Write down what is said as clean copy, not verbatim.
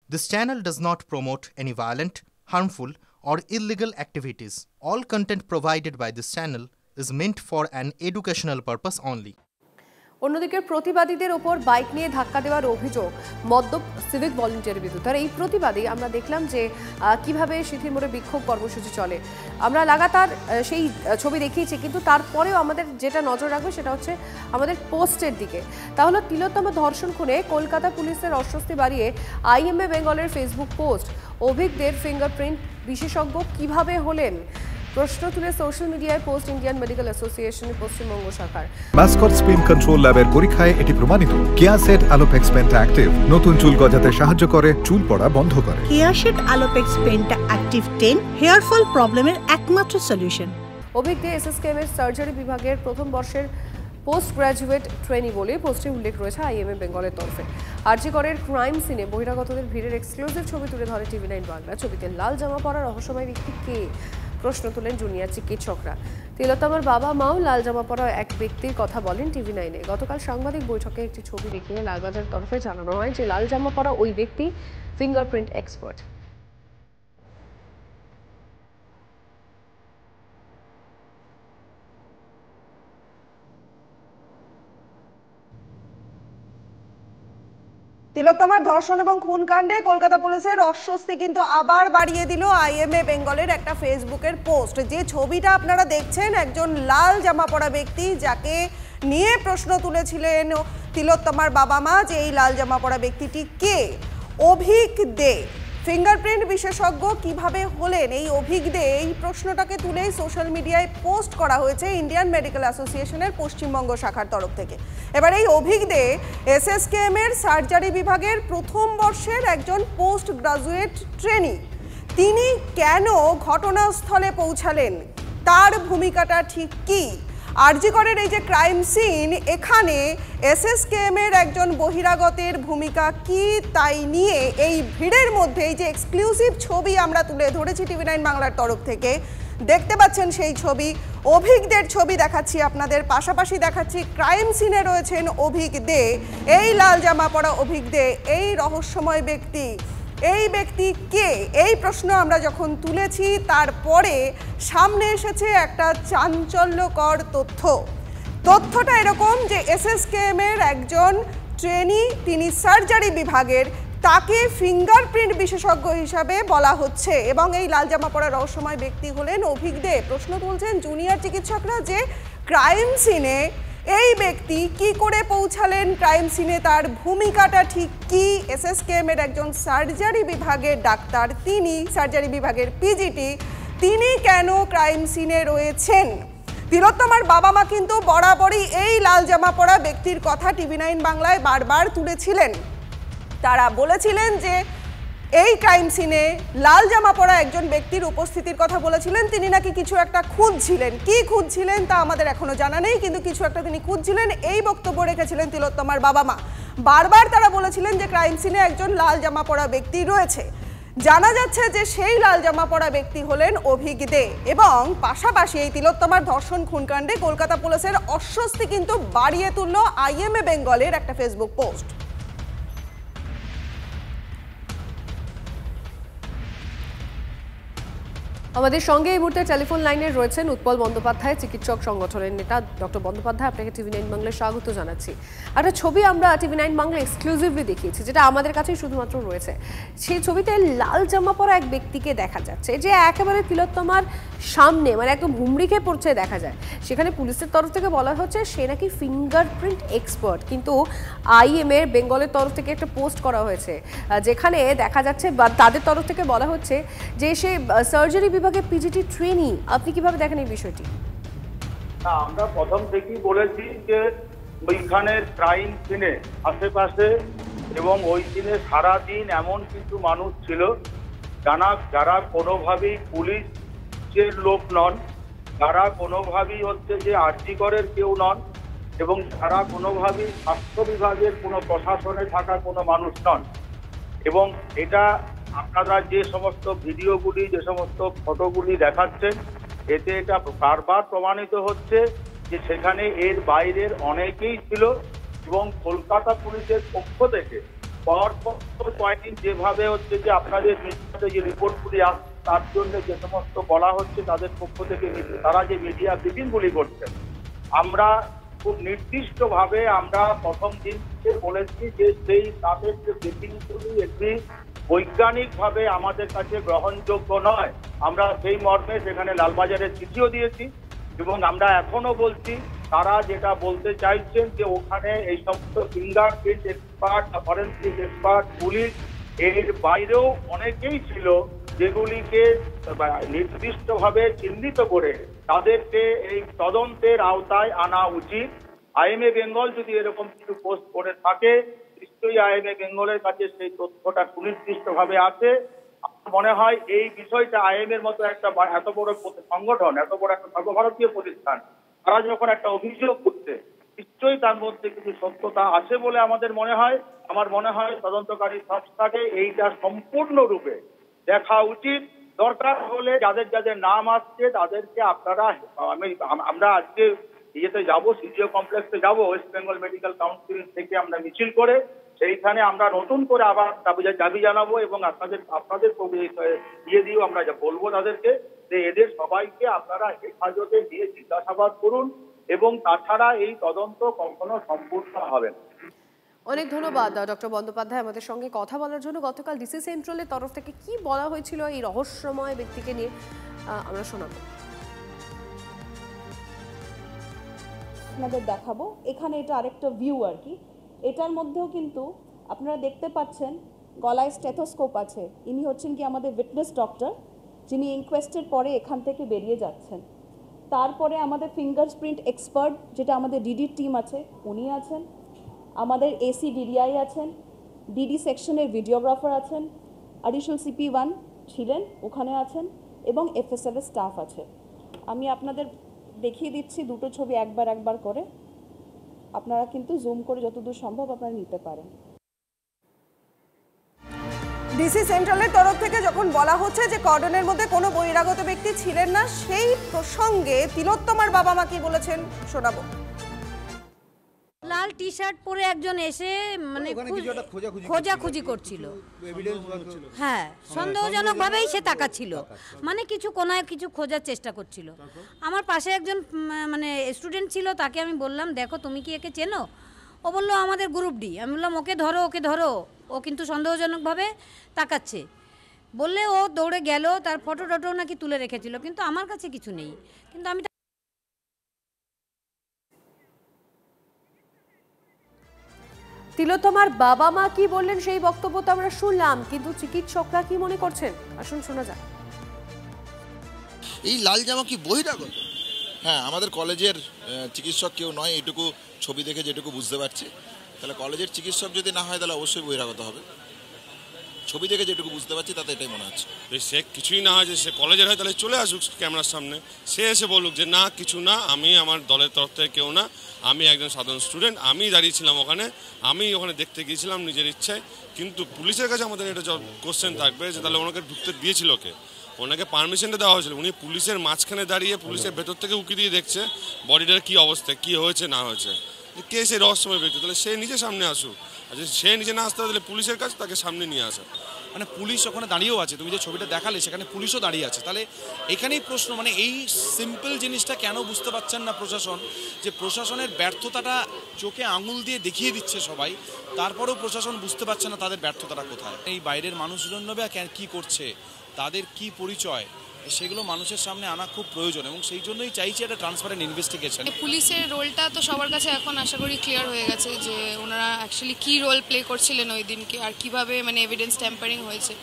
This channel does not promote any violent, harmful, or illegal activities. All content provided by this channel is meant for an educational purpose only. অন্যদিকে প্রতিবাদীদের ওপর bike নিয়ে ধাক্কা দেওয়ার অভিযোগ মদ্যপ civic ভলান্টিয়ারের বিরুদ্ধে। আর এই প্রতিবাদে আমরা দেখলাম যে কিভাবে সিঁথির মোড়ে বিক্ষোভ কর্মসূচি চলে। আমরা লাগাতার সেই ছবি দেখিয়েছি, কিন্তু তারপরেও আমাদের যেটা নজর রাখবে সেটা হচ্ছে আমাদের পোস্টের দিকে। তাহলে তিলোত্তমা ধর্ষণ খুনে কলকাতা পুলিশের অস্বস্তি বাড়িয়ে আইএমএ বেঙ্গলের ফেসবুক পোস্ট, অভিজ্ঞদের ফিঙ্গারপ্রিন্ট বিশেষজ্ঞ কিভাবে হলেন, প্রশ্ন তুলে সোশ্যাল মিডিয়ায় পোস্ট ইন্ডিয়ান মেডিকেল অ্যাসোসিয়েশনের পশ্চিমবঙ্গ শাখার। মাসকট স্পিন কন্ট্রোল ল্যাবের পরীক্ষায় এটি প্রমাণিত। কেয়াসেট আলোপেক্স পেন্টা অ্যাক্টিভ নতুন চুল গজাতে সাহায্য করে, চুল পড়া বন্ধ করে। Keya Seth Alopex penta active 10 hair fall প্রবলেমের একমাত্র সলিউশন। অভিজ্ঞ এসএসকেএম এর সার্জারি বিভাগের প্রথম বর্ষের পোস্ট গ্র্যাজুয়েট ট্রেনি বলে পোস্টে উল্লেখ রয়েছে আইএমএ বেঙ্গলের তরফে। আরজিকরের ক্রাইম সিনে বহিরাগতদের ভিড়ের এক্সক্লুসিভ ছবি তুলে ধরে টিভি9 বাংলা। ছবিতে লাল জামা পরা রহস্যময় ব্যক্তি কে, প্রশ্ন তুলেন জুনিয়র চিকিৎসকরা। তিলোত্তমার বাবা মাও লাল জামা পরা এক ব্যক্তির কথা বলেন টিভি9-এ। গতকাল সাংবাদিক বৈঠকে একটি ছবি দেখিয়ে লালবাজারের তরফে জানানো হয় যে লাল জামা পরা ওই ব্যক্তি ফিঙ্গারপ্রিন্ট এক্সপার্ট। তিলোত্তমার ধর্ষণ এবং খুন কাণ্ডে কলকাতা পুলিশের অস্বস্তি কিন্তু আবার বাড়িয়ে দিল আইএমএ বেঙ্গলের একটা ফেসবুকের পোস্ট। যে ছবিটা আপনারা দেখছেন, একজন লাল জামা পরা ব্যক্তি যাকে নিয়ে প্রশ্ন তুলেছিলেন তিলোত্তমার বাবা মা যে এই লাল জামা পরা ব্যক্তিটি কে। অভিক দে ফিঙ্গারপ্রিন্ট বিশেষজ্ঞ কিভাবে হলেন এই অভিক দে, এই প্রশ্নটাকে তুলে সোশ্যাল মিডিয়ায় পোস্ট করা হয়েছে ইন্ডিয়ান মেডিকেল অ্যাসোসিয়েশনের পশ্চিমবঙ্গ শাখার তরফ থেকে। এবার এই অভিক দে এসএসকেএম এর সার্জারি বিভাগের প্রথম বর্ষের একজন পোস্ট গ্রাজুয়েট ট্রেনি। তিনি কেন ঘটনাস্থলে পৌঁছালেন, তার ভূমিকাটা ঠিক কী? আরজিকরের এই যে ক্রাইম সিন, এখানে এসএসকেএম এর একজন বহিরাগতের ভূমিকা কি, তাই নিয়ে এই ভিড়ের মধ্যে এই যে এক্সক্লুসিভ ছবি আমরা তুলে ধরেছি টিভি9 বাংলার তরফ থেকে, দেখতে পাচ্ছেন সেই ছবি। অভিজ্ঞদের ছবি দেখাচ্ছি আপনাদের, পাশাপাশি দেখাচ্ছি ক্রাইম সিনে রয়েছেন অভিক দে। এই লাল জামা পরা অভিক দে, এই রহস্যময় ব্যক্তি, এই ব্যক্তি কে, এই প্রশ্ন আমরা যখন তুলেছি তারপরে সামনে এসেছে একটা চাঞ্চল্যকর তথ্যটা এরকম যে এসএসকেএম এর একজন ট্রেনি, তিনি সার্জারি বিভাগের, তাকে ফিঙ্গারপ্রিন্ট বিশেষজ্ঞ হিসাবে বলা হচ্ছে এবং এই লাল জামা পরা রহস্যময় ব্যক্তি হলেন অভিক দে। প্রশ্ন তুলছেন জুনিয়র চিকিৎসকরা যে ক্রাইম সিনে এই ব্যক্তি কি করে পৌঁছালেন, ক্রাইম সিনে তার ভূমিকাটা ঠিক কি। এসএসকেএম এর একজন সার্জারি বিভাগের ডাক্তার, তিনি সার্জারি বিভাগের পিজিটি, তিনি কেন ক্রাইম সিনে রয়েছেন। তিলোত্তমার বাবা মা কিন্তু বরাবরই এই লাল জামা পরা ব্যক্তির কথা টিভি9 বাংলায় বারবার তুলেছিলেন। তারা বলেছিলেন যে এই ক্রাইম সিনে লাল জামা পরা একজন ব্যক্তির উপস্থিতির কথা বলেছিলেন। তিনি নাকি কিছু একটা খুঁজছিলেন, কি খুঁজছিলেন তা আমাদের এখনো জানা নেই, কিন্তু কিছু একটা তিনি খুঁজছিলেন, এই বক্তব্য রেখেছিলেন তিলোত্তমার বাবা মা। বারবার তারা বলেছিলেন যে ক্রাইম সিনে একজন লাল জামা পরা ব্যক্তি রয়েছে। জানা যাচ্ছে যে সেই লাল জামা পরা ব্যক্তি হলেন অভিক দে এবং পাশাপাশি এই তিলোত্তমার ধর্ষণ খুনকাণ্ডে কলকাতা পুলিশের অস্বস্তি কিন্তু বাড়িয়ে তুলল আইএমএ বেঙ্গলের একটা ফেসবুক পোস্ট। আমাদের সঙ্গে এই মুহূর্তে টেলিফোন লাইনে রয়েছেন উৎপল বন্দ্যোপাধ্যায়, চিকিৎসক সংগঠনের নেতা। ডক্টর বন্দ্যোপাধ্যায়, আপনাকে টিভি9 বাংলায় স্বাগত জানাচ্ছি। একটা ছবি আমরা টিভি9 বাংলা এক্সক্লুসিভলি দেখিয়েছি, যেটা আমাদের কাছেই শুধুমাত্র রয়েছে। সেই ছবিতে লাল জামা পরা এক ব্যক্তিকে দেখা যাচ্ছে যে একেবারে তিলোত্তমার সামনে, মানে একদম হুমড়ি খেয়ে পড়ছে দেখা যায়। সেখানে পুলিশের তরফ থেকে বলা হচ্ছে সে নাকি ফিঙ্গারপ্রিন্ট এক্সপার্ট, কিন্তু আইএমএ বেঙ্গলের তরফ থেকে একটা পোস্ট করা হয়েছে যেখানে দেখা যাচ্ছে বা তাদের তরফ থেকে বলা হচ্ছে যে সে সার্জারি বিভাগে পিজিটি ট্রেনি। আপনি কিভাবে দেখেন এই বিষয়টি? আমরা প্রথম থেকেই বলেছি যে ওইখানের ক্রাইম সিনে আশেপাশে এবং ওই দিনে সারাদিন এমন কিছু মানুষ ছিল যারা কোনোভাবেই পুলিশের লোক নন, যারা কোনোভাবেই হচ্ছে যে আরজিকরের কেউ নন এবং যারা কোনোভাবেই স্বাস্থ্য বিভাগের কোনো প্রশাসনে থাকা কোনো মানুষ নন। এবং এটা আপনারা যে সমস্ত ভিডিওগুলি, যে সমস্ত ফটোগুলি দেখাচ্ছেন, এতে এটা বারবার প্রমাণিত হচ্ছে যে সেখানে এর বাইরের অনেকেই ছিল এবং কলকাতা পুলিশের পক্ষ থেকে পর কয়েকদিন যেভাবে হচ্ছে যে আপনাদের মিডিয়াতে যে রিপোর্টগুলি আসছে তার জন্য যে সমস্ত বলা হচ্ছে তাদের পক্ষ থেকে তারা যে মিডিয়া ব্রিফিংগুলি করছেন, আমরা খুব নির্দিষ্টভাবে আমরা প্রথম দিন থেকে বলেছি যে সেই তাদের যে ব্রিফিংগুলি একটি বৈজ্ঞানিকভাবে আমাদের কাছে গ্রহণযোগ্য নয়। আমরা সেই মর্মে সেখানে লালবাজারের চিঠিও দিয়েছি এবং আমরা এখনো বলছি তারা যেটা বলতে চাইছেন যে ওখানে এই সমস্ত fingerprint expert, forensic expert, police এর বাইরেও অনেকেই ছিল যেগুলিকে নির্দিষ্টভাবে চিহ্নিত করে তাদেরকে এই তদন্তের আওতায় আনা উচিত। আইএমএ বেঙ্গল যদি এরকম কিছু পোস্ট করে থাকে নিশ্চয়ই আইএমএ বেঙ্গলের কাছে সেই তথ্যটা সুনির্দিষ্টভাবে আছে। মনে হয় এই বিষয়টা আইএমএর মতো একটা এত বড় সংগঠন, এত বড় একটা সর্বভারতীয় প্রতিষ্ঠান, তারা যখন একটা অভিযোগ করছে নিশ্চয়ই তার মধ্যে কিছু সত্যতা আছে বলে আমাদের মনে হয়। আমার মনে হয় তদন্তকারী সংস্থাকে এইটা সম্পূর্ণরূপে দেখা উচিত। দরকার হলে যাদের যাদের নাম আসছে তাদেরকে আপনারা, আমরা আজকে ইয়েতে যাবো, সিজিও কমপ্লেক্সে যাবো, ওয়েস্ট বেঙ্গল মেডিকেল কাউন্সিল থেকে আমরা মিছিল করে সেইখানে আমরা নতুন করে আবার দাবি জানাবো এবং আপনাদের দিয়ে দিয়েও আমরা বলবো তাদেরকে যে এদের সবাইকে আপনারা হেফাজতে দিয়ে জিজ্ঞাসাবাদ করুন এবং তাছাড়া এই তদন্ত কখনো সম্পূর্ণ হবে না। অনেক ধন্যবাদ ডক্টর বন্দ্যোপাধ্যায় আমাদের সঙ্গে কথা বলার জন্য। গতকাল ডিসি সেন্ট্রালের তরফ থেকে কি বলা হয়েছিল এই রহস্যময় ব্যক্তিকে নিয়ে আমরা শোনাবো। আপনাদের দেখাবো এখানে, এটা আরেকটা ভিউ আর কি। এটার মধ্যেও কিন্তু আপনারা দেখতে পাচ্ছেন গলায় স্টেথোস্কোপ আছে। ইনি হচ্ছেন কি আমাদের উইটনেস ডক্টর, যিনি ইনকোয়েস্টের পরে এখান থেকে বেরিয়ে যাচ্ছেন। তারপরে আমাদের ফিঙ্গারপ্রিন্ট এক্সপার্ট, যেটা আমাদের ডিডির টিম আছে, উনি আছেন। আমাদের এসি ডিডিআই আছেন, ডিডি সেকশনের ভিডিওগ্রাফার আছেন, অ্যাডিশনাল CP1 ছিলেন, ওখানে আছেন, এবং FSL এর স্টাফ আছে। আমি আপনাদের দেখিয়ে দিচ্ছি দুটো ছবি একবার করে, আপনারা কিন্তু জুম করে যতদূর সম্ভব আপনারা নিতে পারেন। ডিসি সেন্ট্রালের তরফ থেকে যখন বলা হচ্ছে যে কর্ডনের মধ্যে কোনো বহিরাগত ব্যক্তি ছিলেন না, সেই প্রসঙ্গে তিলোত্তমার বাবা মা কি বলেছেন শোনাবো। লাল টি শার্ট পরে একজন এসে মানে খোঁজাখুঁজি করছিল, হ্যাঁ সন্দেহজনক ভাবেই সে তাকাচ্ছিল, মানে কিছু কোনায় কিছু খোঁজার চেষ্টা করছিল। আমার পাশে একজন মানে স্টুডেন্ট ছিল, তাকে আমি বললাম দেখো তুমি কি একে চেনো? ও বললো আমাদের গ্রুপ ডি। আমি বললাম ওকে ধরো, ও কিন্তু সন্দেহজনকভাবে তাকাচ্ছে। বললে ও দৌড়ে গেল, তার ফটো টটো নাকি তুলে রেখেছিল, কিন্তু আমার কাছে কিছু নেই। কিন্তু আমি তিলোত্তমার বাবা মা কি বললেন সেই বক্তব্য তো আমরা শুনলাম, কিন্তু চিকিৎসকরা কি মনে করছেন আসুন শোনা যাক। এই লাল জামা কি বহিরাগত? হ্যাঁ, আমাদের কলেজের চিকিৎসক কেউ নয়, এটুকু ছবি দেখে যেটুকু বুঝতে পারছি। তাহলে কলেজের চিকিৎসক যদি না হয় তাহলে অবশ্যই বহিরাগত হবে। ছবি দেখে যেটুকু বুঝতে পারছি তাতে এটাই মনে হচ্ছে। সে কিছুই না হয়, যে সে কলেজের হয় তাহলে চলে আসুক ক্যামেরার সামনে, সে এসে বলুক যে না কিছু না, আমি আমার দলের তরফ থেকে কেউ না, আমি একজন সাধারণ স্টুডেন্ট, আমি দাঁড়িয়েছিলাম ওখানে, আমি ওখানে দেখতে গিয়েছিলাম নিজের ইচ্ছায়। কিন্তু পুলিশের কাছে আমাদের এটা কোশ্চেন থাকবে যে তাহলে ওনাকে ঢুকতে দিয়েছিল কে? ওনাকে পারমিশনটা দেওয়া হয়েছিল, উনি পুলিশের মাঝখানে দাঁড়িয়ে পুলিশের ভেতর থেকে উকি দিয়ে দেখছে বডিটার কী অবস্থা, কী হয়েছে না হয়েছে। কে সেই রহস্যময় ব্যক্তি? তাহলে সে নিজে সামনে আসুক, আর যদি সে নিজে না আসতে তাহলে পুলিশের কাছে তাকে সামনে নিয়ে আসা। মানে পুলিশ ওখানে দাঁড়িয়েও আছে, তুমি যে ছবিটা দেখালে সেখানে পুলিশও দাঁড়িয়ে আছে। তাহলে এখানেই প্রশ্ন, মানে এই সিম্পল জিনিসটা কেন বুঝতে পারছেন না প্রশাসন, যে প্রশাসনের ব্যর্থতাটা চোখে আঙুল দিয়ে দেখিয়ে দিচ্ছে সবাই, তারপরেও প্রশাসন বুঝতে পারছে না তাদের ব্যর্থতাটা কোথায়। এই বাইরের মানুষজন নেবে কী করছে, তাদের কি পরিচয়, সেগুলো মানুষের সামনে আনা খুব প্রয়োজন, এবং সেই জন্যই চাইছি একটা ট্রান্সপারেন্ট ইনভেস্টিগেশন। পুলিশের রোলটা তো সবার কাছে এখন আশা করি ক্লিয়ার হয়ে গেছে যে ওনারা অ্যাকচুয়ালি কী রোল প্লে করছিলেন ওই দিনকে, আর কিভাবে মানে এভিডেন্স ট্যাম্পারিং হয়েছে।